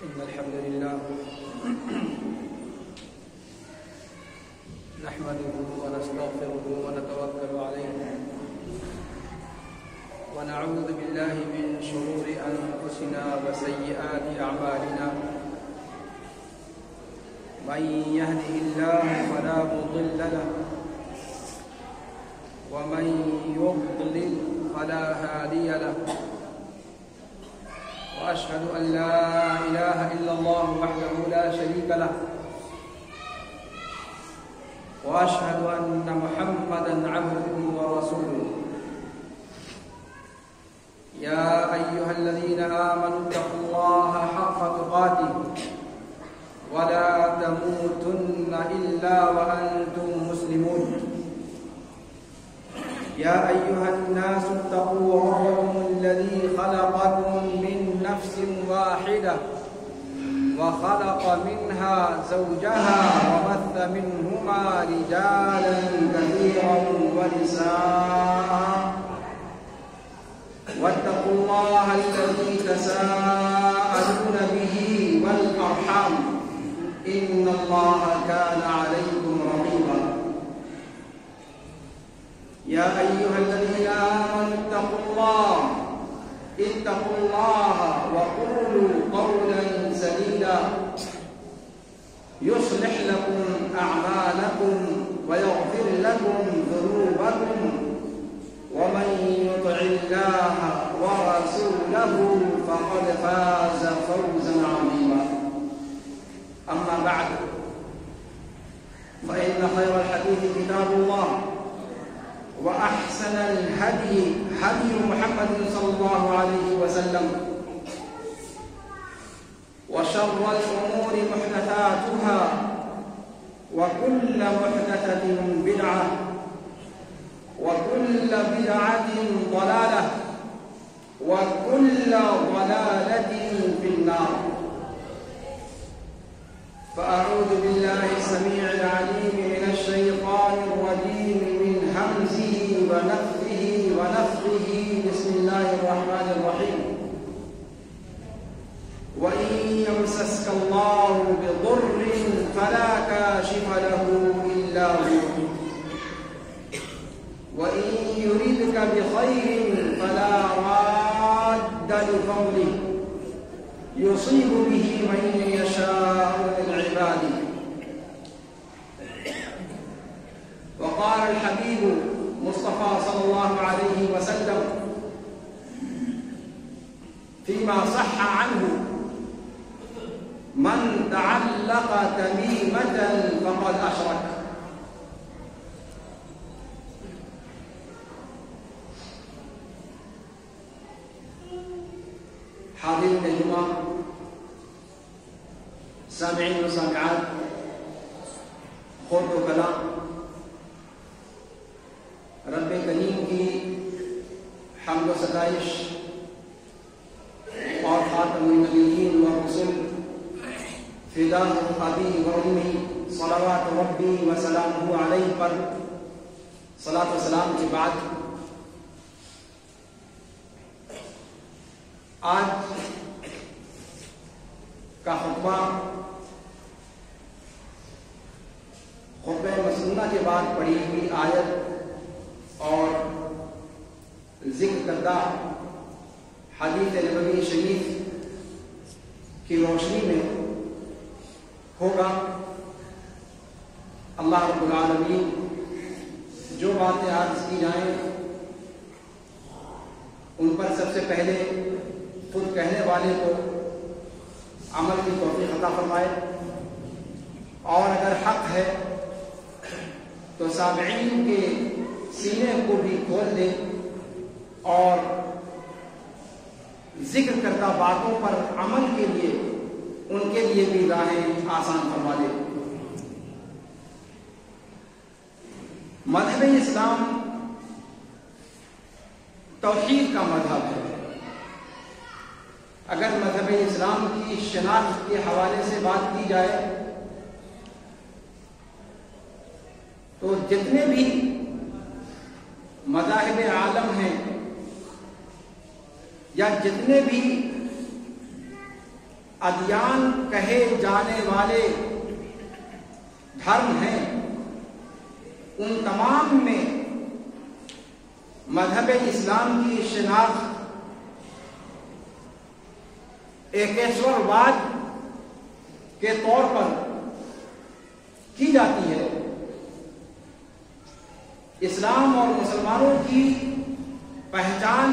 إن الحمد لله نحمده ونستغفره ونتوكل عليه ونعوذ بالله من شرور أنفسنا وسيئات أعمالنا من يهده الله فلا مضل له ومن يضلل فلا هادي له وأشهد أن لا إله إلا الله وحده لا شريك له وأشهد أن محمدا عبده ورسوله يا أيها الذين آمنوا اتقوا الله حق تقاته ولا تموتن إلا وأنتم مسلمون يا أيها الناس اتقوا ربكم الذي خلقكم من نفس واحدة وخلق منها زوجها وبث منهما رجالا كثيرا ونساء واتقوا الله الذي تساءلون به والأرحام إن الله كان عليكم رقيبا يا أيها الذين آمنوا اتقوا الله وقولوا قولا سديدا يصلح لكم أعمالكم ويغفر لكم ذنوبكم ومن يطع الله ورسوله فقد فاز فوزا عظيما أما بعد فإن خير الحديث كتاب الله وأحسن الهدي هدي محمد صلى الله عليه وسلم وشر الأمور محدثاتها وكل محدثة بدعة وكل بدعة ضلالة وكل ضلالة في النار فأعوذ بالله السميع العليم من الشيطان الرجيم من همزه ونفثه ونفخه بسم الله الرحمن الرحيم وإن يمسسك الله بضر فلا كاشف له إلا هو وإن يردك بخير فلا راد لفضله يصيب به من يشاء من عباده وقال الحبيب مصطفى صلى الله عليه وسلم فيما صح عنه من تعلق تميمة فقد أشرك حاضرین جمعہ سامعین و سامعات خود و کلام رب کریم کی حمد و ستائش اور خاتم النبیین و رسول فداء ابی و امی صلوات ربی و سلامہ علیہ پر صلاۃ و سلام کے بعد آج کا خطبہ خطبہ مسنونہ کے بعد پڑھی ہوئی آیت اور ذکر کردہ حدیث نبوی شریف کی روشنی میں ہوگا۔ اللہ رب العالمین جو باتیں عرض کی جائیں ان پر سب سے پہلے خود کہنے والے کو عمل کی توفیق عطا فرمائے، اور اگر حق ہے تو سامعین کے سینے کو بھی کھول دے اور ذکر کردہ باتوں پر عمل کے لیے ان کے لیے بھی راہیں آسان فرما دے۔ مذہب اسلام توحید کا مذہب ہے۔ اگر مذہب اسلام کی شناخت کے حوالے سے بات کی جائے تو جتنے بھی مذاہب عالم ہیں یا جتنے بھی ادیان کہے جانے والے دھرم ہیں، ان تمام میں مذہب اسلام کی شناخت ایکیشور واد کے طور پر کی جاتی ہے۔ اسلام اور مسلمانوں کی پہچان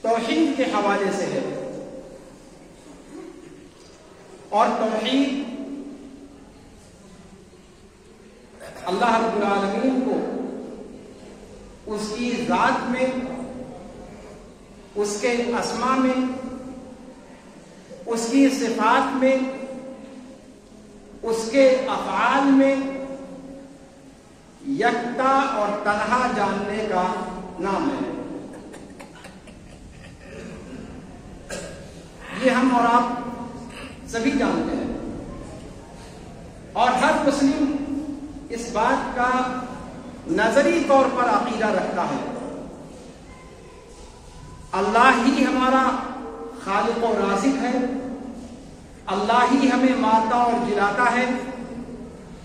توحید کے حوالے سے ہے، اور توحید اللہ رب العالمین کو اس کی ذات میں، اس کے اسما میں، اس کی صفات میں، اس کے افعال میں یکتا اور تنہا جاننے کا نام ہے۔ یہ ہم اور آپ سبھی جانتے ہیں، اور ہر مسلم اس بات کا نظری طور پر عقیدہ رکھتا ہے، اللہ ہی ہمارا خالق و رازق ہے، اللہ ہی ہمیں مارتا اور جلاتا ہے،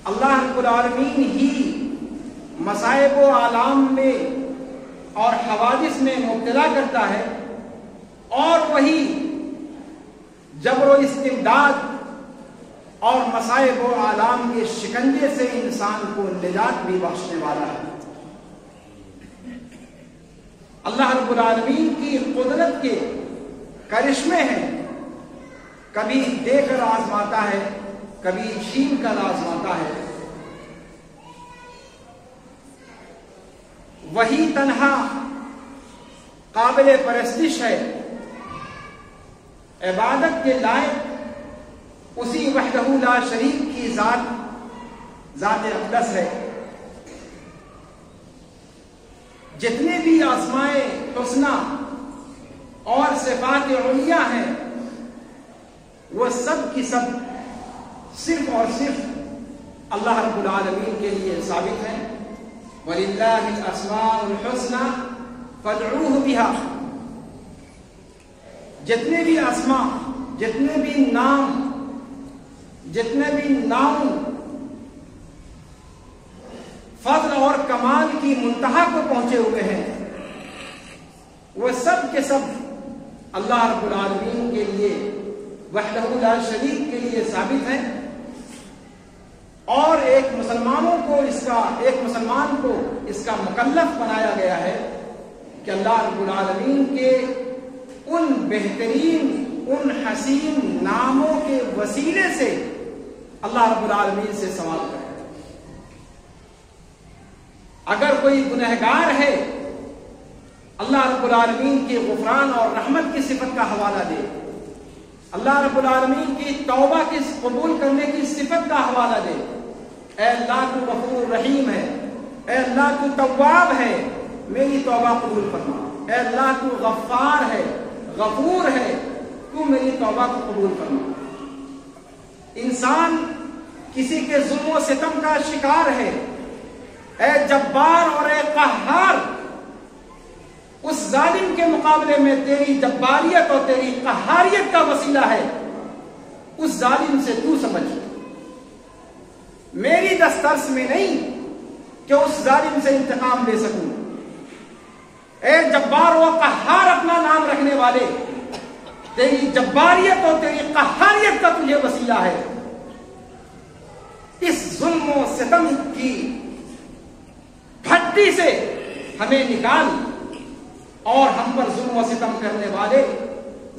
اللہ رب العالمین ہی مصائب و آلام میں اور حوادث میں مبتلا کرتا ہے، اور وہی جبر و استمداد اور مصائب و آلام کے شکنجے سے انسان کو نجات بھی بخشنے والا ہے۔ اللہ رب العالمین کی قدرت کے کرشمے ہیں، کبھی دے کر آزماتا ہے، کبھی چھین کر آزماتا ہے۔ وہی تنہا قابل پرستش ہے، عبادت کے لائق اسی وحدہ لا شریک کی ذات اقدس ہے۔ جتنے بھی اسماء حسنی اور صفات علیہ ہیں، وہ سب کی سب صرف اور صرف اللہ رب العالمین کے لیے ثابت ہیں۔ وَلِلَّهِ الْأَسْمَاءُ الْحُسْنَى فَادْعُوهُ بِهَا۔ جتنے بھی اسماء، جتنے بھی نام، جتنے بھی نام فضل اور کمال کی منتہا کو پہنچے ہوئے ہیں، وہ سب کے سب اللہ رب العالمین کے لیے وحدہ لا شریک کے لیے ثابت ہیں، اور ایک مسلمان کو اس کا مکلف بنایا گیا ہے کہ اللہ رب العالمین کے ان بہترین، ان حسین ناموں کے وسیلے سے اللہ رب العالمین سے سوال کرے۔ اگر کوئی گنہگار ہے، اللہ رب العالمین کی غفران اور رحمت کی صفت کا حوالہ دے، اللہ رب العالمین کی توبہ کی قبول کرنے کی صفت کا حوالہ دے۔ اے اللہ تو غفور رحیم ہے، اے اللہ تو تواب ہے، میری توبہ قبول فرما۔ اے اللہ تو غفار ہے، غفور ہے، تو میری توبہ کو قبول فرما۔ انسان کسی کے ظلم و ستم کا شکار ہے، اے جبار اور اے قہار، اس ظالم کے مقابلے میں تیری جباریت اور تیری قہاریت کا وسیلہ ہے، اس ظالم سے تو سمجھ۔ میری دسترس میں نہیں کہ اس ظالم سے انتقام لے سکوں۔ اے جبار و قہار اپنا نام رکھنے والے، تیری جباریت اور تیری قہاریت کا تجھے وسیلہ ہے، اس ظلم و ستم کی بھٹی سے ہمیں نکال، اور ہم پر ظلم و ستم کرنے والے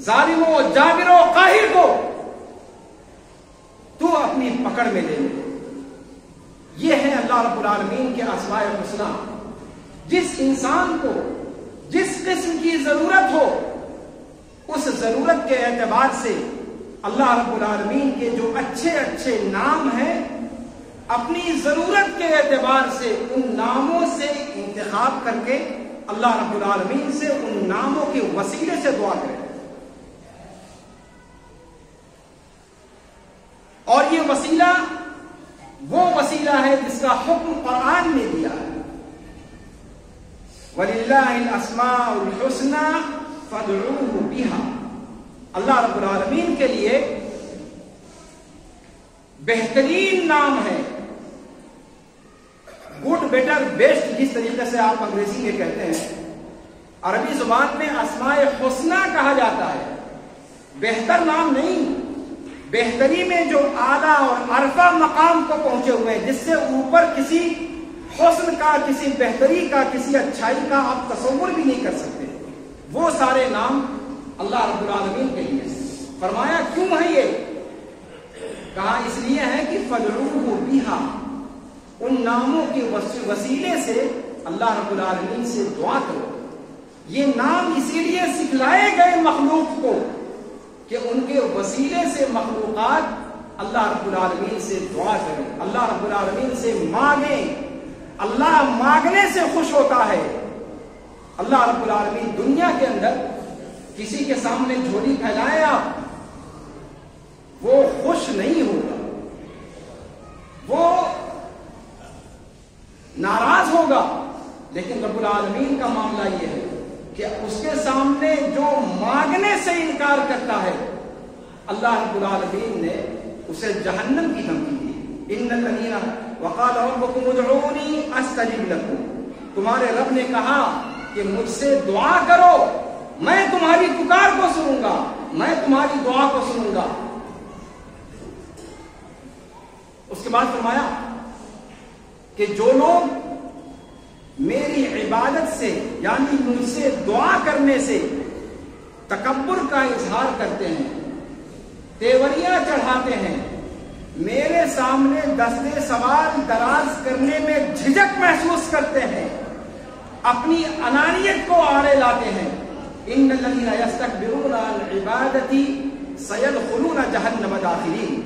ظالموں، جابروں، قاہر کو تو اپنی پکڑ میں لے لے۔ یہ ہے اللہ رب العالمین کے اسماء الحسنی۔ جس انسان کو جس قسم کی ضرورت ہو، اس ضرورت کے اعتبار سے اللہ رب العالمین کے جو اچھے اچھے نام ہیں، اپنی ضرورت کے اعتبار سے ان ناموں سے انتخاب کر کے اللہ رب العالمین سے ان ناموں کے وسیلے سے دعا کرے۔ اور یہ وسیلہ وہ وسیلہ ہے جس کا حکم قرآن نے دیا ہے۔ وَلِلَّهِ الْأَسْمَاءُ الْحُسْنَى فَادْعُوهُ بِهَا۔ اللہ رب العالمین کے لیے بہترین نام ہے، گڈ، بیٹر، بیسٹ، جس طریقے سے آپ انگریزی میں کہتے ہیں، عربی زبان میں اسماء حسنہ کہا جاتا ہے، بہتر نام نہیں، بہتری میں جو اعلیٰ اور عرفہ مقام کو پہنچے ہوئے ہیں، جس سے اوپر کسی حسن کا، کسی بہتری کا، کسی اچھائی کا آپ تصور بھی نہیں کر سکتے، وہ سارے نام اللہ رب العالمین کے لیے۔ فرمایا کیوں ہے یہ؟ کہا اس لیے ہے کہ فَادْعُوهُ بِهَا، ان ناموں کے وسیلے سے اللہ رب العالمین سے دعا کرو۔ یہ نام اسی لیے سکھلائے گئے مخلوق کو کہ ان کے وسیلے سے مخلوقات اللہ رب العالمین سے دعا کریں، اللہ رب العالمین سے مانگیں۔ اللہ مانگنے سے خوش ہوتا ہے۔ اللہ رب العالمین دنیا کے اندر کسی کے سامنے جھولی پھیلائے آپ، وہ خوش نہیں ہوگا، وہ ناراض ہوگا، لیکن رب العالمین کا معاملہ یہ ہے کہ اس کے سامنے جو مانگنے سے انکار کرتا ہے، اللہ رب العالمین نے اسے جہنم کی دھمکی دی۔ ان الذین وقال ربکم ادعونی استجب لکم، تمہارے رب نے کہا کہ مجھ سے دعا کرو، میں تمہاری پکار کو سنوں گا، میں تمہاری دعا کو سنوں گا۔ اس کے بعد فرمایا کہ جو لوگ میری عبادت سے، یعنی مجھ سے دعا کرنے سے تکبر کا اظہار کرتے ہیں، تیوریاں چڑھاتے ہیں، میرے سامنے دستے سوال دراز کرنے میں جھجک محسوس کرتے ہیں، اپنی انانیت کو آڑے لاتے ہیں، ان الذین یستکبرون عن عبادتی سیدخلون جہنم داخلین،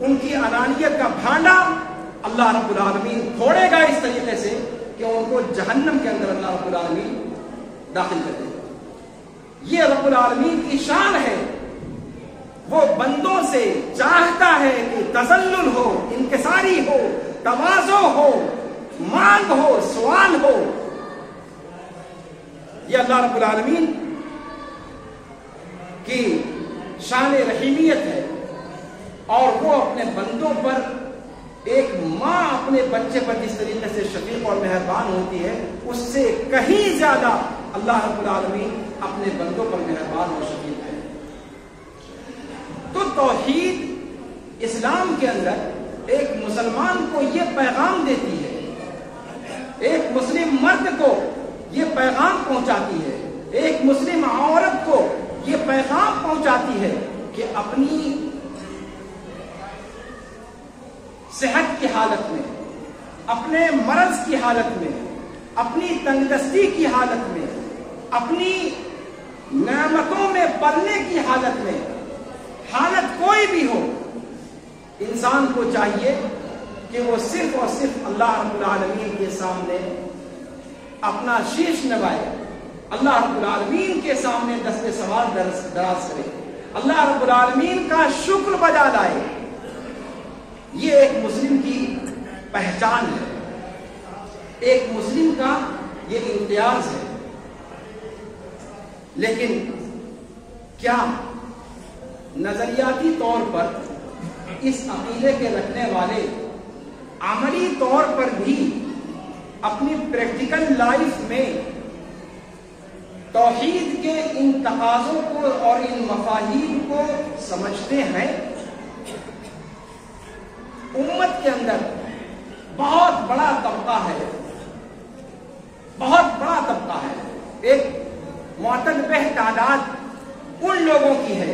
ان کی انانیت کا بھانڈا اللہ رب العالمین پھوڑے گا اس طریقے سے کہ ان کو جہنم کے اندر اللہ رب العالمین داخل کر دے گا۔ یہ رب العالمین کی شان ہے، وہ بندوں سے چاہتا ہے کہ تذلل ہو، انکساری ہو، تواضع ہو، مانگ ہو، سوال ہو۔ یہ اللہ رب العالمین کی شان رحیمیت ہے، اور وہ اپنے بندوں پر، ایک ماں اپنے بچے پر جس طریقے سے شفیق اور مہربان ہوتی ہے، اس سے کہیں زیادہ اللہ رب العالمین اپنے بندوں پر مہربان اور شفیق ہے۔ تو توحید اسلام کے اندر ایک مسلمان کو یہ پیغام دیتی ہے، ایک مسلم مرد کو یہ پیغام پہنچاتی ہے، ایک مسلم عورت کو یہ پیغام پہنچاتی ہے کہ اپنی صحت کی حالت میں، اپنے مرض کی حالت میں، اپنی تنگدستی کی حالت میں، اپنی نعمتوں میں پلنے کی حالت میں، حالت کوئی بھی ہو، انسان کو چاہیے کہ وہ صرف اور صرف اللہ رب العالمین کے سامنے اپنا شیش نوائے، اللہ رب العالمین کے سامنے دست سوال دراز کرے، اللہ رب العالمین کا شکر بجا لائے۔ یہ ایک مسلم کی پہچان ہے، ایک مسلم کا یہ امتیاز ہے۔ لیکن کیا نظریاتی طور پر اس عقیدے کے رکھنے والے عملی طور پر بھی اپنی پریکٹیکل لائف میں توحید کے ان تقاضوں کو اور ان مفاہیم کو سمجھتے ہیں؟ امت کے اندر بہت بڑا طبقہ ہے، بہت بڑا طبقہ ہے، ایک معتدل تعداد ان لوگوں کی ہے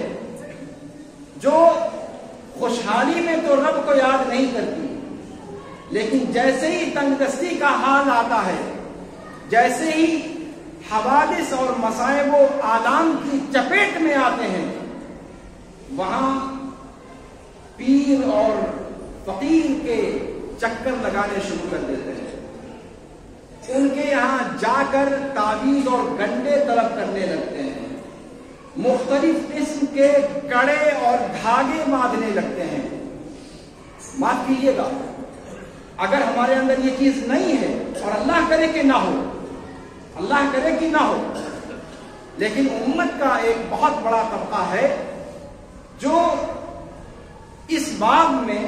جو خوشحالی میں تو رب کو یاد نہیں کرتی، لیکن جیسے ہی تنگدستی کا حال آتا ہے، جیسے ہی حوادث اور مصائب و آلام کی چپیٹ میں آتے ہیں، وہاں پیر اور فقیر کے چکر لگانے شروع کر دیتے ہیں، ان کے یہاں جا کر تعویذ اور گنڈے طلب کرنے لگتے ہیں، مختلف قسم کے کڑے اور دھاگے باندھنے لگتے ہیں۔ معاف کیجیے گا، اگر ہمارے اندر یہ چیز نہیں ہے، اور اللہ کرے کہ نہ ہو، اللہ کرے کہ نہ ہو، لیکن امت کا ایک بہت بڑا طبقہ ہے جو اس باب میں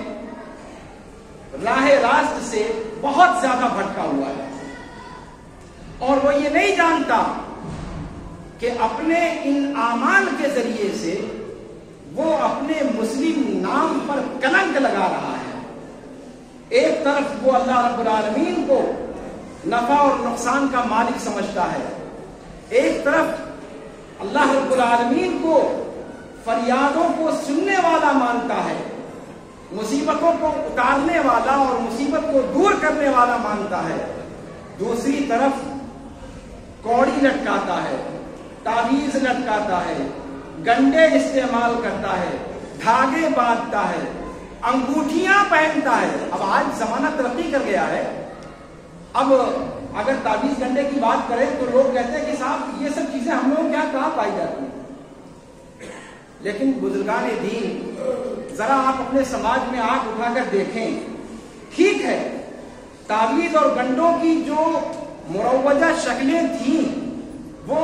راہ راست سے بہت زیادہ بھٹکا ہوا ہے، اور وہ یہ نہیں جانتا کہ اپنے ان اعمال کے ذریعے سے وہ اپنے مسلم نام پر کلنک لگا رہا ہے۔ ایک طرف وہ اللہ رب العالمین کو نفع اور نقصان کا مالک سمجھتا ہے، ایک طرف اللہ رب العالمین کو فریادوں کو سننے والا مانتا ہے، مصیبتوں کو اتارنے والا اور مصیبت کو دور کرنے والا مانتا ہے، دوسری طرف کوڑی لٹکاتا ہے، تعویذ لٹکاتا ہے، گنڈے استعمال کرتا ہے، دھاگے باندھتا ہے، انگوٹھیاں پہنتا ہے۔ اب آج زمانہ ترقی کر گیا ہے، اب اگر تعویذ گنڈے کی بات کریں تو لوگ کہتے ہیں کہ صاحب یہ سب چیزیں ہم لوگوں کے یہاں کہاں پائی جاتی ہیں، لیکن بزرگان دین ذرا آپ اپنے سماج میں آنکھ اٹھا کر دیکھیں، ٹھیک ہے تعویذ اور گنڈوں کی جو مروجہ شکلیں تھیں وہ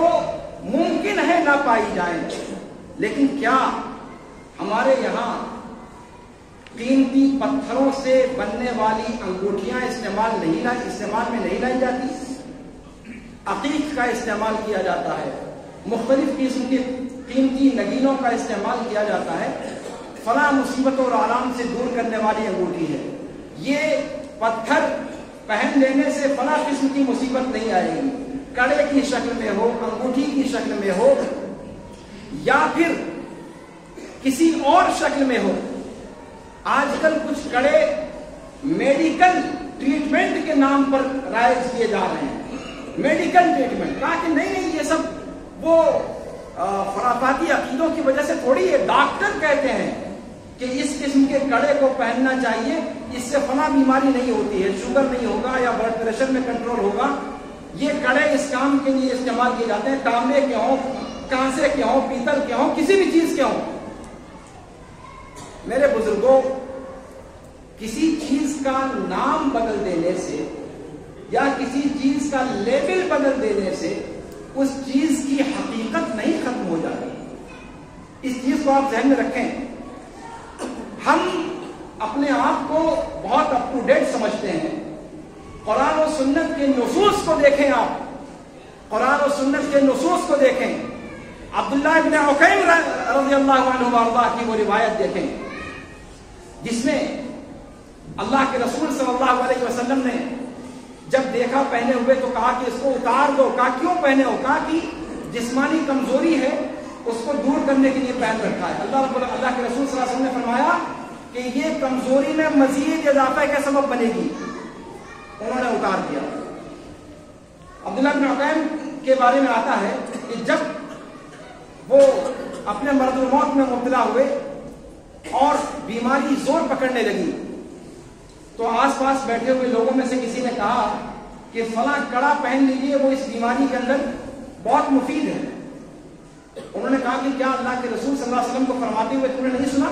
ممکن ہے نہ پائی جائیں، لیکن کیا ہمارے یہاں قیمتی پتھروں سے بننے والی انگوٹھیاں استعمال میں نہیں لائی جاتی؟ عقیق کا استعمال کیا جاتا ہے، مختلف قسم کے قیمتی نگینوں کا استعمال کیا جاتا ہے، فلاں مصیبتوں اور آرام سے دور کرنے والی انگوٹھی ہے، یہ پتھر پہن لینے سے فلاں قسم کی مصیبت نہیں آئے گی، کڑے کی شکل میں ہو، انگوٹھی کی شکل میں ہو، یا پھر کسی اور شکل میں ہو۔ آج کل کچھ کڑے میڈیکل ٹریٹمنٹ کے نام پر رائج کیے جا رہے ہیں، میڈیکل ٹریٹمنٹ، کہا کہ نہیں یہ سب وہ خرافاتی عقیدوں کی وجہ سے تھوڑی ہے، ڈاکٹر کہتے ہیں کہ اس قسم کے کڑے کو پہننا چاہیے، اس سے فلاں بیماری نہیں ہوتی ہے، شوگر نہیں ہوگا یا بلڈ پریشر میں کنٹرول ہوگا۔ یہ کڑے اس کام کے لیے استعمال کیے جاتے ہیں، تانبے کے ہوں، کانسے کے ہوں، پیتل کے ہوں، کسی بھی چیز کے ہوں۔ میرے بزرگوں، کسی چیز کا نام بدل دینے سے یا کسی چیز کا لیبل بدل دینے سے اس چیز کی حقیقت نہیں ختم ہو جاتی، اس چیز کو آپ ذہن میں رکھیں۔ ہم اپنے آپ کو بہت اپ ٹو ڈیٹ سمجھتے ہیں، قرآن و سنت کے نصوص کو دیکھیں، آپ قرآن و سنت کے نصوص کو دیکھیں، عبداللہ ابن عقیم رضی اللہ عنہ وارضہ کی وہ روایت دیکھیں جس میں اللہ کے رسول صلی اللہ علیہ وسلم نے جب دیکھا پہنے ہوئے تو کہا کہ اس کو اتار دو۔ کہا کیوں پہنے ہو؟ کہا کہ جسمانی کمزوری ہے، اس کو دور کرنے کے لیے پہن رکھا ہے۔ اللہ کے رسول صلی اللہ علیہ وسلم نے فرمایا کہ یہ کمزوری میں مزید اضافہ کا سبب بنے گی، انہوں نے اتار دیا۔ عبداللہ بن عقیم کے بارے میں آتا ہے کہ جب وہ اپنے مرض الموت میں مبتلا ہوئے اور بیماری زور پکڑنے لگی تو آس پاس بیٹھے ہوئے لوگوں میں سے کسی نے کہا کہ فلاں کڑا پہن لیجیے، وہ اس بیماری کے اندر بہت مفید ہے۔ انہوں نے کہا کہ کیا اللہ کے رسول صلی اللہ علیہ وسلم کو فرماتے ہوئے تم نے نہیں سنا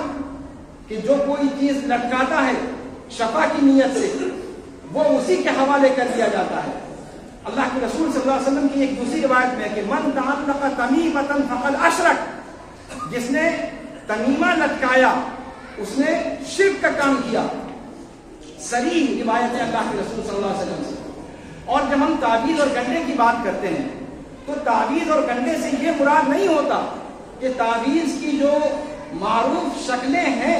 کہ جو کوئی چیز لٹکاتا ہے شفا کی نیت سے وہ اسی کے حوالے کر دیا جاتا ہے۔ اللہ کے رسول صلی اللہ علیہ وسلم کی ایک دوسری روایت میں کہ من تعلق تمیمۃ فقد اشرک، جس نے تمیمہ لٹکایا اس نے شرک کا کام کیا۔ صریح روایت ہے اللہ کے رسول صلی اللہ علیہ وسلم سے۔ اور جب ہم تعویذ اور گنڈے کی بات کرتے ہیں تو تعویذ اور گنڈے سے یہ مراد نہیں ہوتا کہ تعویذ کی جو معروف شکلیں ہیں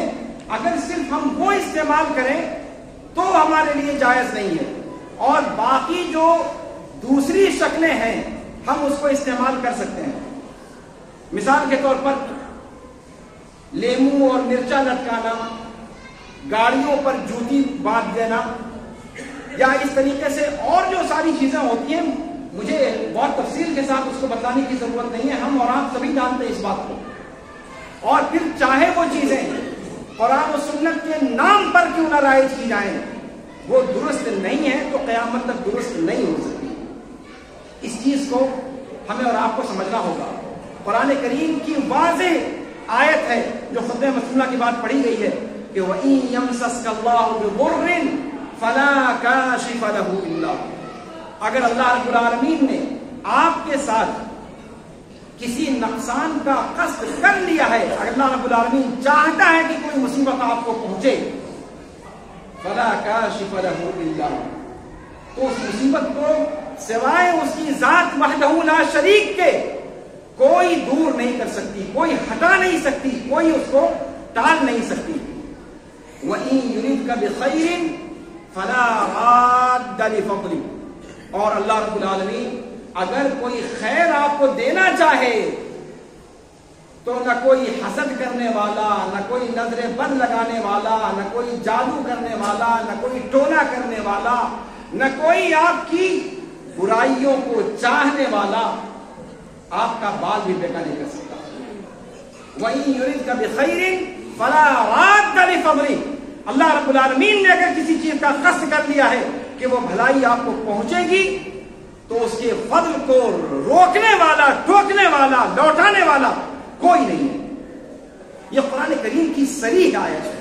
اگر صرف ہم وہ استعمال کریں تو ہمارے لیے جائز نہیں ہے، اور باقی جو دوسری شکلیں ہیں ہم اس کو استعمال کر سکتے ہیں۔ مثال کے طور پر لیمو اور مرچا لٹکانا، گاڑیوں پر جوتی باندھ دینا، یا اس طریقے سے اور جو ساری چیزیں ہوتی ہیں، مجھے بہت تفصیل کے ساتھ اس کو بتانے کی ضرورت نہیں ہے، ہم اور آپ سبھی جانتے ہیں اس بات کو۔ اور پھر چاہے وہ چیزیں قرآن و سنت کے نام پر کیوں نہ رائج کی جائیں، وہ درست نہیں ہے تو قیامت تک درست نہیں ہو سکتی۔ اس چیز کو ہمیں اور آپ کو سمجھنا ہوگا۔ قرآن کریم کی واضح آیت ہے جو خطبہ مسنونہ کی بات پڑھی گئی ہے کہ وَإِن يَمْسَسْكَ اللَّهُ بِضُرٍّ فَلَا كَاشِفَ لَهُ إِلَّا هُوَ، اگر اللہ رب العالمین نے آپ کے ساتھ کسی نقصان کا قصد کر لیا ہے، اگر اللہ رب العالمین چاہتا ہے کہ کوئی مصیبت آپ کو پہنچے، فلا کاشف لہ الا ہو، تو اس مصیبت کو سوائے اس کی ذات وحدہ لا شریک کے کوئی دور نہیں کر سکتی، کوئی ہٹا نہیں سکتی، کوئی اس کو ٹال نہیں سکتی۔ وَإِن يُرِدْكَ بِخَيْرٍ فَلَا رَادَّ لِفَضْلِهِ، اور اللہ رب العالمین اگر کوئی خیر آپ کو دینا چاہے تو نہ کوئی حسد کرنے والا، نہ کوئی نظر بد لگانے والا، نہ کوئی جادو کرنے والا، نہ کوئی ٹونا کرنے والا، نہ کوئی آپ کی برائیوں کو چاہنے والا آپ کا بال بھی بیٹا نہیں کر سکتا۔ وَإِن يُرِدْكَ بِخَيْرٍ فَلَا رَادَّ لِفَضْلِهِ، اللہ رب العالمین نے اگر کسی چیز کا قصد کر لیا ہے کہ وہ بھلائی آپ کو پہنچے گی تو اس کے فضل کو روکنے والا، ٹوکنے والا، لوٹانے والا کوئی نہیں ہے۔ یہ قرآن کریم کی صریح آیت ہے،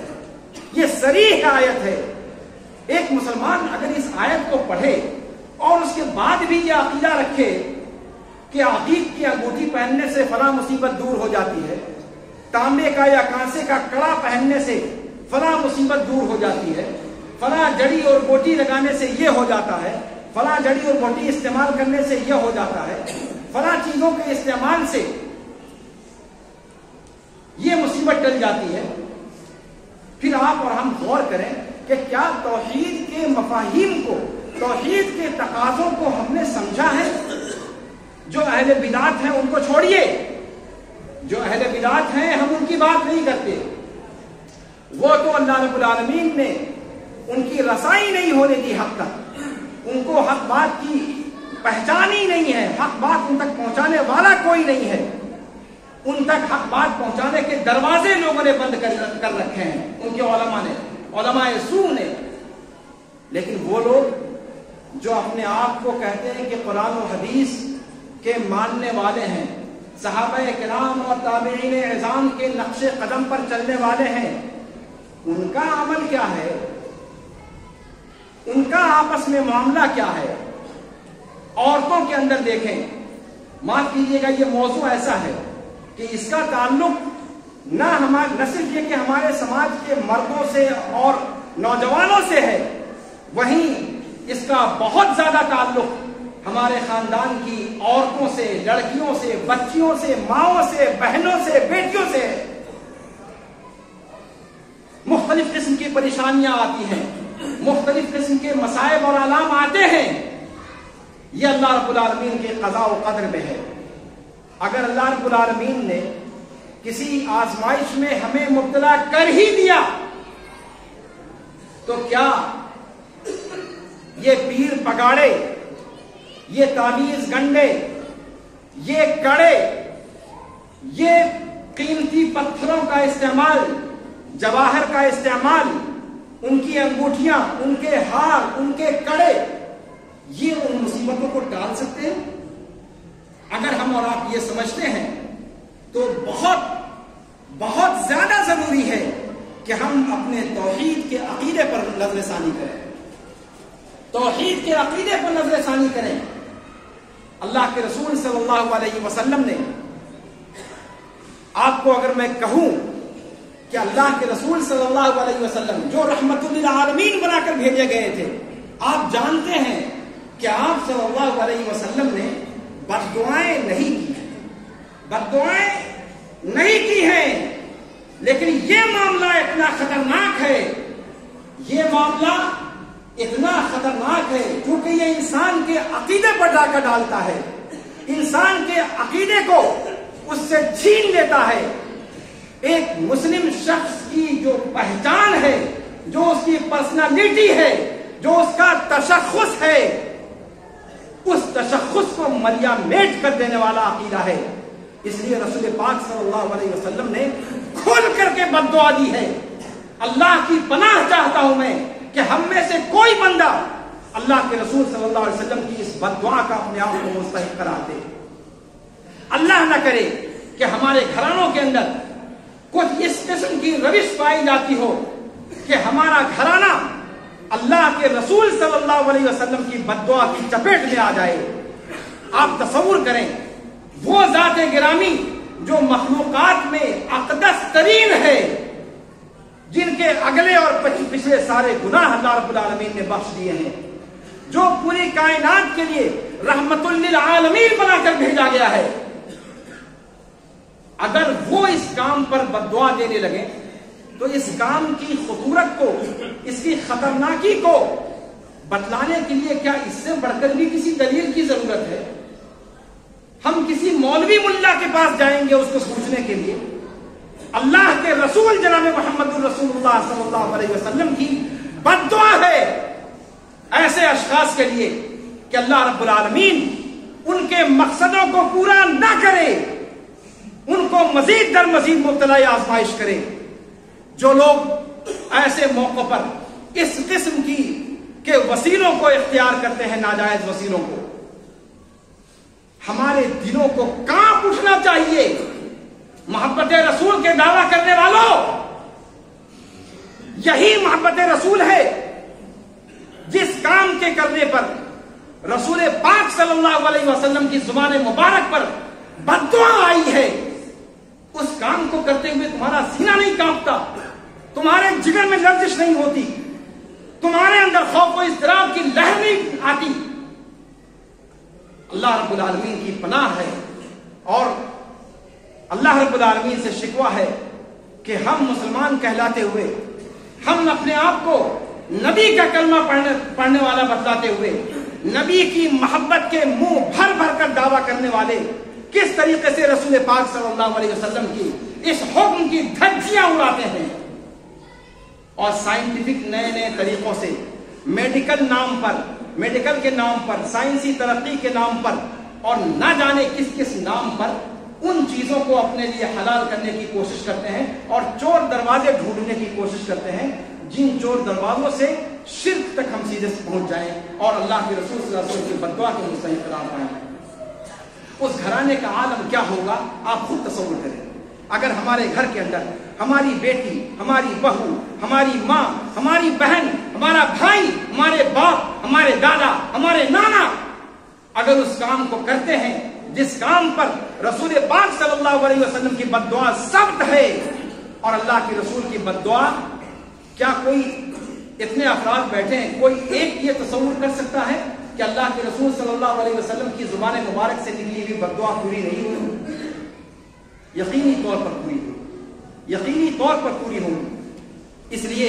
یہ صریح آیت ہے۔ ایک مسلمان اگر اس آیت کو پڑھے اور اس کے بعد بھی یہ عقیدہ رکھے کہ عقیق کی انگوٹھی پہننے سے فلاں مصیبت دور ہو جاتی ہے، تانبے کا یا کانسے کا کڑا پہننے سے فلاں مصیبت دور ہو جاتی ہے، فلاں جڑی اور بوٹی لگانے سے یہ ہو جاتا ہے، فلاں جڑی اور بوٹی استعمال کرنے سے یہ ہو جاتا ہے، فلاں چیزوں کے استعمال سے یہ مصیبت ٹل جاتی ہے، پھر آپ اور ہم غور کریں کہ کیا توحید کے مفاہیم کو، توحید کے تقاضوں کو ہم نے سمجھا ہے؟ جو اہل بدعت ہیں ان کو چھوڑیے، جو اہل بدعت ہیں ہم ان کی بات نہیں کرتے، وہ تو اللہ رب العالمین نے ان کی رسائی نہیں ہونے دی حق تک، ان کو حق بات کی پہچان ہی نہیں ہے، حق بات ان تک پہنچانے والا کوئی نہیں ہے، ان تک حق بات پہنچانے کے دروازے لوگوں نے بند کر رکھے ہیں، ان کے علماء نے، علماء سوء نے۔ لیکن وہ لوگ جو اپنے آپ کو کہتے ہیں کہ قرآن و حدیث کے ماننے والے ہیں، صحابہ کرام اور تابعین اعظام کے نقش قدم پر چلنے والے ہیں، ان کا عمل کیا ہے؟ ان کا آپس میں معاملہ کیا ہے؟ عورتوں کے اندر دیکھیں، معاف کیجیے گا یہ موضوع ایسا ہے کہ اس کا تعلق نہ صرف یہ کہ ہمارے سماج کے مردوں سے اور نوجوانوں سے ہے، وہیں اس کا بہت زیادہ تعلق ہمارے خاندان کی عورتوں سے، لڑکیوں سے، بچیوں سے، ماؤں سے، بہنوں سے، بیٹیوں سے ہے۔ مختلف قسم کی پریشانیاں آتی ہیں، مختلف قسم کے مصائب اور آلام آتے ہیں، یہ اللہ رب العالمین کے قضاء و قدر میں ہے۔ اگر اللہ رب العالمین نے کسی آزمائش میں ہمیں مبتلا کر ہی دیا تو کیا یہ پیر پگاڑے، یہ تعویذ گنڈے، یہ کڑے، یہ قیمتی پتھروں کا استعمال، جواہر کا استعمال، ان کی انگوٹھیاں، ان کے ہار، ان کے کڑے، یہ ان مصیبتوں کو ٹال سکتے ہیں؟ اگر ہم اور آپ یہ سمجھتے ہیں تو بہت زیادہ ضروری ہے کہ ہم اپنے توحید کے عقیدے پر نظر ثانی کریں، توحید کے عقیدے پر نظر ثانی کریں۔ اللہ کے رسول صلی اللہ علیہ وسلم نے، آپ کو اگر میں کہوں کہ اللہ کے رسول صلی اللہ علیہ وسلم جو رحمت للعالمین بنا کر بھیجے گئے تھے، آپ جانتے ہیں کہ آپ صلی اللہ علیہ وسلم نے بد دعائیں نہیں کی ہیں، بد دعائیں نہیں کی ہیں، لیکن یہ معاملہ اتنا خطرناک ہے، یہ معاملہ اتنا خطرناک ہے کیونکہ یہ انسان کے عقیدے پر ڈاکہ ڈالتا ہے، انسان کے عقیدے کو اس سے چھین لیتا ہے۔ ایک مسلم شخص کی جو پہچان ہے، جو اس کی پرسنالٹی ہے، جو اس کا تشخص ہے، اس تشخص کو مریا میٹ کر دینے والا عقیدہ ہے۔ اس لیے رسول پاک صلی اللہ علیہ وسلم نے کھول کر کے بد دعا دی ہے۔ اللہ کی پناہ چاہتا ہوں میں کہ ہم میں سے کوئی بندہ اللہ کے رسول صلی اللہ علیہ وسلم کی اس بد دعا کا اپنے آپ کو مستحق قرار دے۔ اللہ نہ کرے کہ ہمارے گھرانوں کے اندر کچھ اس قسم کی روش پائی جاتی ہو کہ ہمارا گھرانہ اللہ کے رسول صلی اللہ علیہ وسلم کی بد دعا کی چپیٹ میں آ جائے۔ آپ تصور کریں، وہ ذات گرامی جو مخلوقات میں اقدس ترین ہے، جن کے اگلے اور پچھلے سارے گناہ اللہ رب العالمین نے بخش دیے ہیں، جو پوری کائنات کے لیے رحمت للعالمین بنا کر بھیجا گیا ہے، اگر وہ اس کام پر بد دعا دینے لگے تو اس کام کی خطورت کو، اس کی خطرناکی کو بتلانے کے لیے کیا اس سے بڑھ کر بھی کسی دلیل کی ضرورت ہے؟ ہم کسی مولوی ملا کے پاس جائیں گے اس کو پوچھنے کے لیے؟ اللہ کے رسول جناب محمد الرسول اللہ صلی اللہ علیہ وسلم کی بد دعا ہے ایسے اشخاص کے لیے کہ اللہ رب العالمین ان کے مقصدوں کو پورا نہ کرے، ان کو مزید در مزید مبتلا آزمائش کرے۔ جو لوگ ایسے موقع پر اس قسم کے وسیلوں کو اختیار کرتے ہیں، ناجائز وسیلوں کو، ہمارے دلوں کو کانپ اٹھنا چاہیے۔ محبت رسول کے دعویٰ کرنے والوں، یہی محبت رسول ہے جس کام کے کرنے پر رسول پاک صلی اللہ علیہ وسلم کی زبان مبارک پر بد دعا آئی ہے۔ اس کام کو کرتے ہوئے تمہارا سینہ نہیں کانپتا، تمہارے جگر میں لرزش نہیں ہوتی، تمہارے اندر خوف و اضطراب کی لہر نہیں آتی۔ اللہ رب العالمین کی پناہ ہے اور اللہ رب العالمین سے شکوہ ہے کہ ہم مسلمان کہلاتے ہوئے، ہم اپنے آپ کو نبی کا کلمہ پڑھنے والا بتلاتے ہوئے، نبی کی محبت کے منہ بھر بھر کر دعویٰ کرنے والے کس طریقے سے رسول پاک صلی اللہ علیہ وسلم کی اس حکم کی دھجیاں اڑاتے ہیں اور سائنٹیفک نئے نئے طریقوں سے میڈیکل کے نام پر، سائنسی ترقی کے نام پر اور نہ جانے کس کس نام پر ان چیزوں کو اپنے لیے حلال کرنے کی کوشش کرتے ہیں اور چور دروازے ڈھونڈنے کی کوشش کرتے ہیں، جن چور دروازوں سے شرک تک ہم سیدھے پہنچ جائیں اور اللہ کے رسول صلی اللہ علیہ وسلم کی بد دعا کے مستحق قرار پائیں۔ اس گھرانے کا عالم کیا ہوگا آپ خود تصور کریں۔ اگر ہمارے گھر کے اندر ہماری بیٹی، ہماری بہو، ہماری ماں، ہماری بہن، ہمارا بھائی، ہمارے باپ، ہمارے دادا، ہمارے نانا اگر اس کام کو کرتے ہیں جس کام پر رسول پاک صلی اللہ علیہ وسلم کی بد دعا ثبت ہے، اور اللہ کے رسول کی بد دعا، کیا کوئی اتنے افراد بیٹھے ہیں، کوئی ایک یہ تصور کر سکتا ہے کہ اللہ کے رسول صلی اللہ علیہ وسلم کی زبان مبارک سے نکلی ہوئی بد دعا پوری نہیں ہوئی؟ یقینی طور پر پوری ہوئی، یقینی طور پر پوری ہوئی۔ اس لیے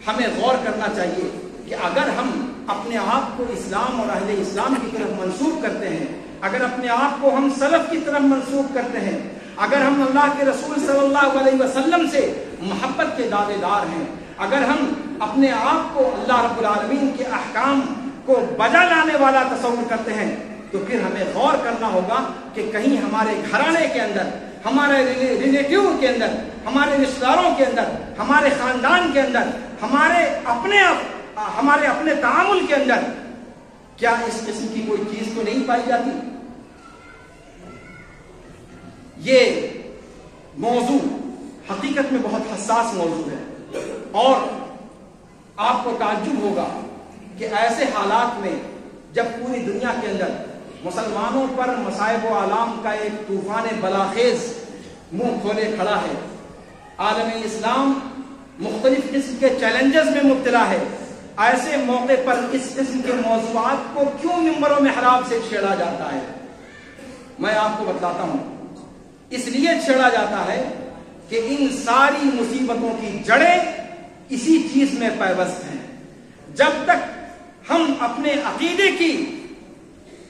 ہمیں غور کرنا چاہیے کہ اگر ہم اپنے آپ کو اسلام اور اہل اسلام کی طرف منسوب کرتے ہیں، اگر اپنے آپ کو ہم سلف کی طرف منسوب کرتے ہیں، اگر ہم اللہ کے رسول صلی اللہ علیہ وسلم سے محبت کے دعوے دار ہیں، اگر ہم اپنے آپ کو اللہ رب العالمین کے احکام کو بجا لانے والا تصور کرتے ہیں، تو پھر ہمیں غور کرنا ہوگا کہ کہیں ہمارے گھرانے کے اندر، ہمارے ریلیٹیو کے اندر، ہمارے رشتہ داروں کے اندر، ہمارے خاندان کے اندر، ہمارے اپنے تعامل کے اندر کیا اس قسم کی کوئی چیز تو نہیں پائی جاتی؟ یہ موضوع حقیقت میں بہت حساس موضوع ہے، اور آپ کو تعجب ہوگا کہ ایسے حالات میں جب پوری دنیا کے اندر مسلمانوں پر مصائب و آلام کا ایک طوفان بلاخیز منہ کھولے کھڑا ہے، عالم اسلام مختلف قسم کے چیلنجز میں مبتلا ہے، ایسے موقع پر اس قسم کے موضوعات کو کیوں ممبر و محراب سے چھیڑا جاتا ہے؟ میں آپ کو بتلاتا ہوں۔ اس لیے چھیڑا جاتا ہے کہ ان ساری مصیبتوں کی جڑیں اسی چیز میں پیوست ہیں۔ جب تک ہم اپنے عقیدے کی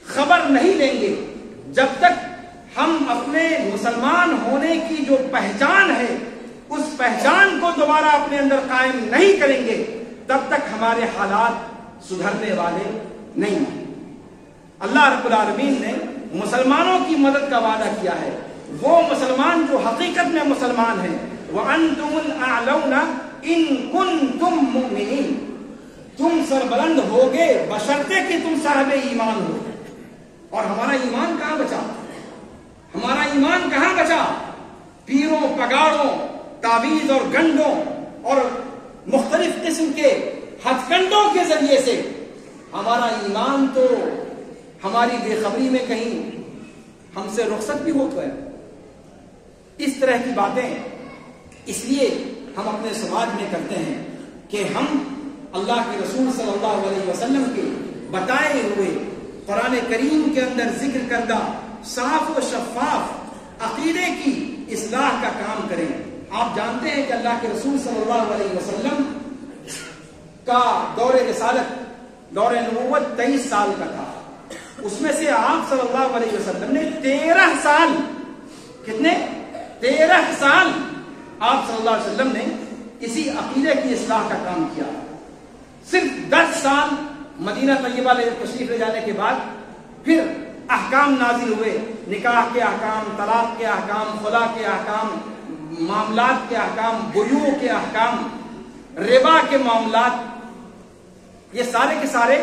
خبر نہیں لیں گے، جب تک ہم اپنے مسلمان ہونے کی جو پہچان ہے اس پہچان کو دوبارہ اپنے اندر قائم نہیں کریں گے، تب تک ہمارے حالات سدھرنے والے نہیں ہیں۔ اللہ رب العالمین نے مسلمانوں کی مدد کا وعدہ کیا ہے، وہ مسلمان جو حقیقت میں مسلمان ہیں، وَأَنْتُمُ الْأَعْلَوْنَ إِن كُنتُم مُؤْمِنِينَ، تم سربلند ہوگے بشرطے کہ تم صاحب ایمان ہو۔ اور ہمارا ایمان کہاں بچا؟ ہمارا ایمان کہاں بچا؟ پیروں، پگاڑوں، تعویذ اور گنڈوں اور مختلف قسم کے ہتھ کنڈوں کے ذریعے سے ہمارا ایمان تو ہماری بے خبری میں کہیں ہم سے رخصت بھی ہو گیا. اس طرح کی باتیں اس لیے ہم اپنے سماج میں کرتے ہیں کہ ہم اللہ کے رسول صلی اللہ علیہ وسلم کے بتائے ہوئے قرآن کریم کے اندر ذکر کردہ صاف و شفاف عقیدے کی اصلاح کا کام کریں. آپ جانتے ہیں کہ اللہ کے رسول صلی اللہ علیہ وسلم کا دور رسالت، دور نبوت 23 سال کا تھا. اس میں سے آپ صلی اللہ علیہ وسلم نے 13 سال، کتنے؟ 13 سال آپ صلی اللہ علیہ وسلم نے اسی عقیدے کی اصلاح کا کام کیا. صرف 10 سال مدینہ طیبہ میں تشریف لے جانے کے بعد پھر احکام نازل ہوئے، نکاح کے احکام، طلاق کے احکام، خلا کے احکام، معاملات کے احکام، بیوع کے احکام، ربا کے معاملات. یہ سارے کے سارے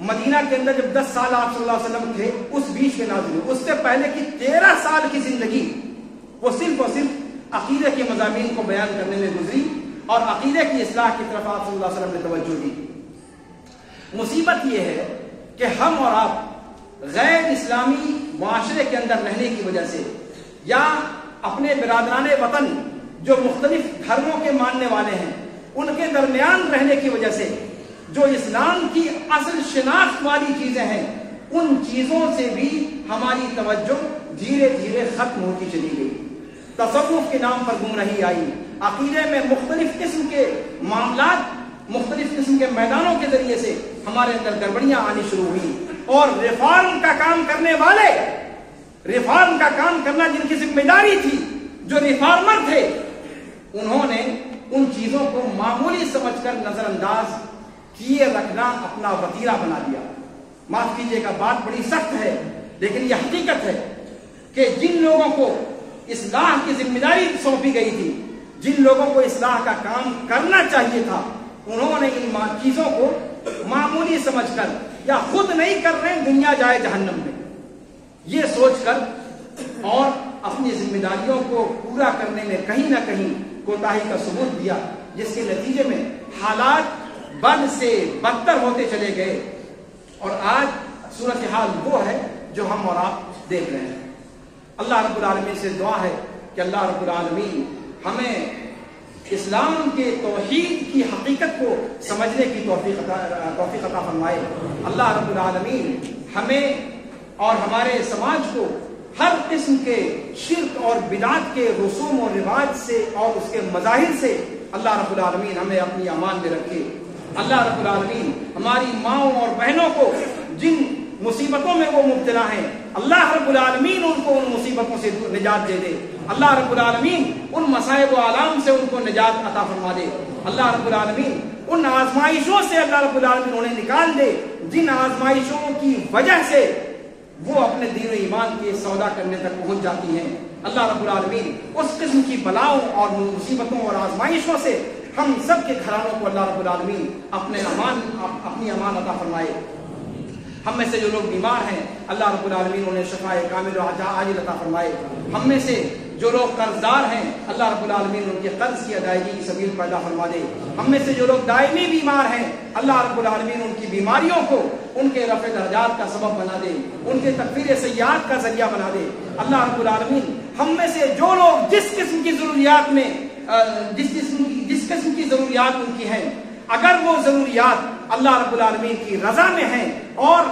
مدینہ کے اندر جب 10 سال آپ صلی اللہ علیہ وسلم تھے اس بیچ میں نازل ہوئے. اس سے پہلے کی 13 سال کی زندگی وہ صرف اور صرف عقیدے کے مضامین کو بیان کرنے میں گزری اور عقیدے کی اصلاح کی طرف آپ صلی اللہ علیہ وسلم نے توجہ دی. مصیبت یہ ہے کہ ہم اور آپ غیر اسلامی معاشرے کے اندر رہنے کی وجہ سے یا اپنے برادران وطن جو مختلف دھرموں کے ماننے والے ہیں ان کے درمیان رہنے کی وجہ سے جو اسلام کی اصل شناخت والی چیزیں ہیں ان چیزوں سے بھی ہماری توجہ دھیرے دھیرے ختم ہوتی چلی گئی. تصوف کے نام پر گمراہی آئی، عقیدے میں مختلف قسم کے معاملات، مختلف قسم کے میدانوں کے ذریعے سے ہمارے اندر گڑبڑیاں آنی شروع ہوئی اور ریفارم کا کام کرنے والے، ریفارم کا کام کرنا جن کی ذمہ داری تھی، جو ریفارمر تھے، انہوں نے ان چیزوں کو معمولی سمجھ کر نظر انداز کیے رکھنا اپنا وتیرہ بنا دیا. معاف کیجیے گا بات بڑی سخت ہے لیکن یہ حقیقت ہے کہ جن لوگوں کو اصلاح کی ذمہ داری سونپی گئی تھی، جن لوگوں کو اصلاح کا کام کرنا چاہیے تھا، انہوں نے ان چیزوں کو معمولی سمجھ کر یا خود نہیں کر رہے دنیا جائے جہنم میں یہ سوچ کر اور اپنی ذمہ داریوں کو پورا کرنے میں کہیں نہ کہیں کوتاہی کا ثبوت دیا، جس کے نتیجے میں حالات بد سے بدتر ہوتے چلے گئے اور آج صورتحال وہ ہے جو ہم اور آپ دیکھ رہے ہیں. اللہ رب العالمین سے دعا ہے کہ اللہ رب العالمین ہمیں اسلام کے توحید کی حقیقت کو سمجھنے کی توفیق عطا فرمائے. اللہ رب العالمین ہمیں اور ہمارے سماج کو ہر قسم کے شرک اور بدعت کے رسوم و رواج سے اور اس کے مظاہر سے اللہ رب العالمین ہمیں اپنی امان میں رکھے. اللہ رب العالمین ہماری ماؤں اور بہنوں کو جن مصیبتوں میں وہ مبتلا ہیں اللہ رب العالمین ان کو ان مصیبتوں سے نجات دے دے. اللہ رب العالمین ان مصائب و آلام سے ان کو نجات عطا فرما دے. اللہ رب العالمین ان آزمائشوں سے اللہ رب العالمین انہیں نکال دے جن آزمائشوں کی وجہ سے وہ اپنے دین و ایمان کے سودا کرنے تک پہنچ جاتی ہیں. اللہ رب العالمین اس قسم کی بلاؤں اور مصیبتوں اور آزمائشوں سے ہم سب کے گھرانوں کو اللہ رب العالمین اپنی امان عطا فرمائے. ہم میں سے جو لوگ بیمار ہیں اللہ رب العالمین انہیں شفاء کامل و عاجل عطا فرمائے. ہم میں سے جو لوگ قرض دار ہیں اللہ رب العالمین ان کے قرض کی ادائیگی کی سبیل پیدا فرما دے. ہم میں سے جو لوگ دائمی بیمار ہیں اللہ رب العالمین ان کی بیماریوں کو ان کے رفع درجات کا سبب بنا دے، ان کے تکفیر سیئات کا ذریعہ بنا دے. اللہ رب العالمین ہم میں سے جو لوگ جس قسم کی ضروریات میں جس قسم کی ضروریات ان کی ہیں اگر وہ ضروریات اللہ رب العالمین کی رضا میں ہیں اور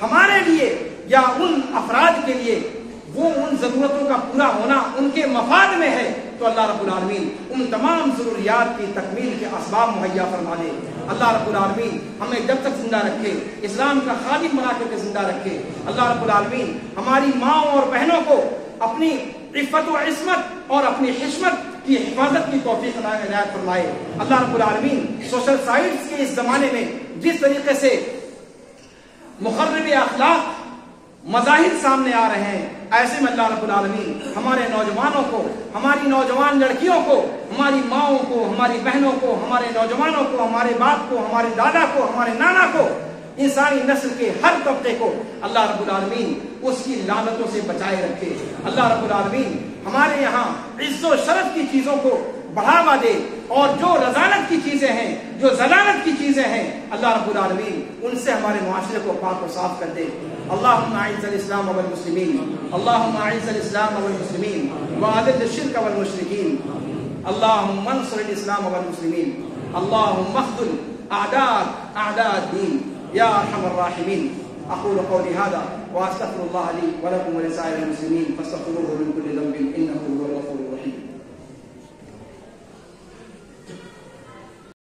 ہمارے لیے یا ان افراد کے لیے وہ ان ضرورتوں کا پورا ہونا ان کے مفاد میں ہے تو اللہ رب العالمین ان تمام ضروریات کی تکمیل کے اسباب مہیا فرما دے. اللہ رب العالمین ہمیں جب تک زندہ رکھے اسلام کا خادم بنا کر کے زندہ رکھے. اللہ رب العالمین ہماری ماؤں اور بہنوں کو اپنی عفت و عصمت اور اپنی حشمت کی حفاظت کی توفیق عنایت فرمائے. اللہ رب العالمین سوشل سائٹس کے اس زمانے میں جس طریقے سے مخرب اخلاق مظاہر سامنے آ رہے ہیں ایسے میں اللہ رب العالمین ہمارے نوجوانوں کو، ہماری نوجوان لڑکیوں کو، ہماری ماؤں کو، ہماری بہنوں کو، ہمارے نوجوانوں کو، ہمارے باپ کو، ہمارے دادا کو، ہمارے نانا کو، انسانی نسل کے ہر طبقے کو اللہ رب العالمین اس کی لعنتوں سے بچائے رکھے. اللہ رب العالمین ہمارے یہاں عزت و شرف کی چیزوں کو بڑھاوا دے، اور جو رذالت کی چیزیں ہیں، جو ضلالت کی چیزیں ہیں، اللہ رب العالمین ان سے ہمارے معاشرے کو پاک و صاف کر دے۔ اللہم اعز الاسلام والمسلمین، اللہم اعز الاسلام والمسلمین واذل الشرک والمشرکین، اللہم انصر الاسلام والمسلمین، اللہم اخذل اعداء الدین یا ارحم الراحمین۔ اقول قولی هذا واستغفر اللہ لی ولکم ولسائر المسلمین فاستغفروه من كل ذنب